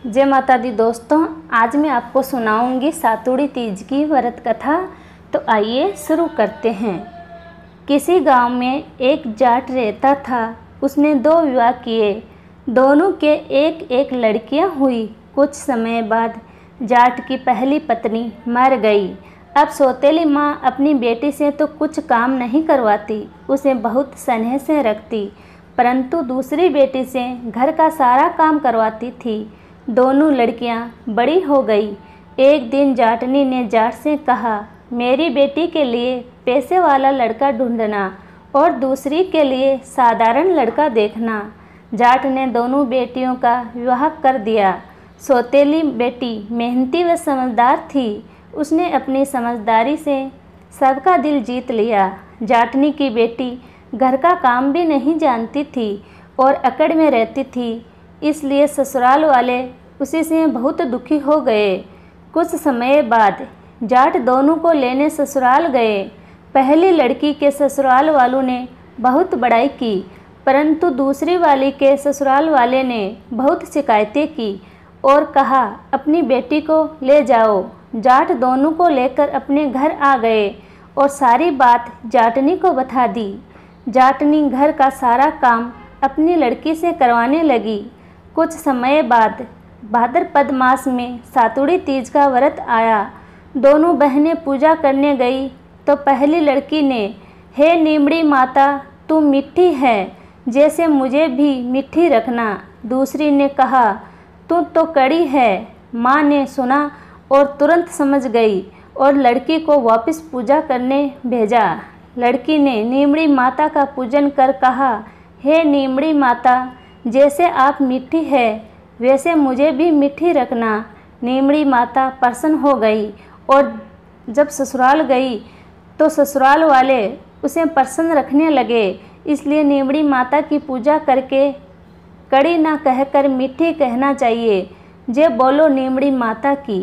जय माता दी दोस्तों, आज मैं आपको सुनाऊंगी सातुड़ी तीज की व्रत कथा। तो आइए शुरू करते हैं। किसी गांव में एक जाट रहता था। उसने 2 विवाह किए। दोनों के एक एक लड़कियां हुई। कुछ समय बाद जाट की पहली पत्नी मर गई। अब सौतेली माँ अपनी बेटी से तो कुछ काम नहीं करवाती, उसे बहुत स्नेह से रखती, परंतु दूसरी बेटी से घर का सारा काम करवाती थी। दोनों लड़कियां बड़ी हो गई। एक दिन जाटनी ने जाट से कहा, मेरी बेटी के लिए पैसे वाला लड़का ढूंढना और दूसरी के लिए साधारण लड़का देखना। जाट ने दोनों बेटियों का विवाह कर दिया। सौतेली बेटी मेहनती व समझदार थी। उसने अपनी समझदारी से सबका दिल जीत लिया। जाटनी की बेटी घर का काम भी नहीं जानती थी और अकड़ में रहती थी, इसलिए ससुराल वाले उसी से बहुत दुखी हो गए। कुछ समय बाद जाट दोनों को लेने ससुराल गए। पहली लड़की के ससुराल वालों ने बहुत बड़ाई की, परंतु दूसरी वाली के ससुराल वाले ने बहुत शिकायतें की और कहा, अपनी बेटी को ले जाओ। जाट दोनों को लेकर अपने घर आ गए और सारी बात जाटनी को बता दी। जाटनी घर का सारा काम अपनी लड़की से करवाने लगी। कुछ समय बाद भाद्रपद मास में सातुड़ी तीज का व्रत आया। दोनों बहनें पूजा करने गई तो पहली लड़की ने, हे नीमड़ी माता, तू मीठी है, जैसे मुझे भी मीठी रखना। दूसरी ने कहा, तू तो कड़ी है। माँ ने सुना और तुरंत समझ गई और लड़की को वापस पूजा करने भेजा। लड़की ने नीमड़ी माता का पूजन कर कहा, हे नीमड़ी माता, जैसे आप मीठी है वैसे मुझे भी मीठी रखना। नीमड़ी माता प्रसन्न हो गई और जब ससुराल गई तो ससुराल वाले उसे प्रसन्न रखने लगे। इसलिए नीमड़ी माता की पूजा करके कड़ी ना कहकर मीठी कहना चाहिए। जय बोलो नीमड़ी माता की।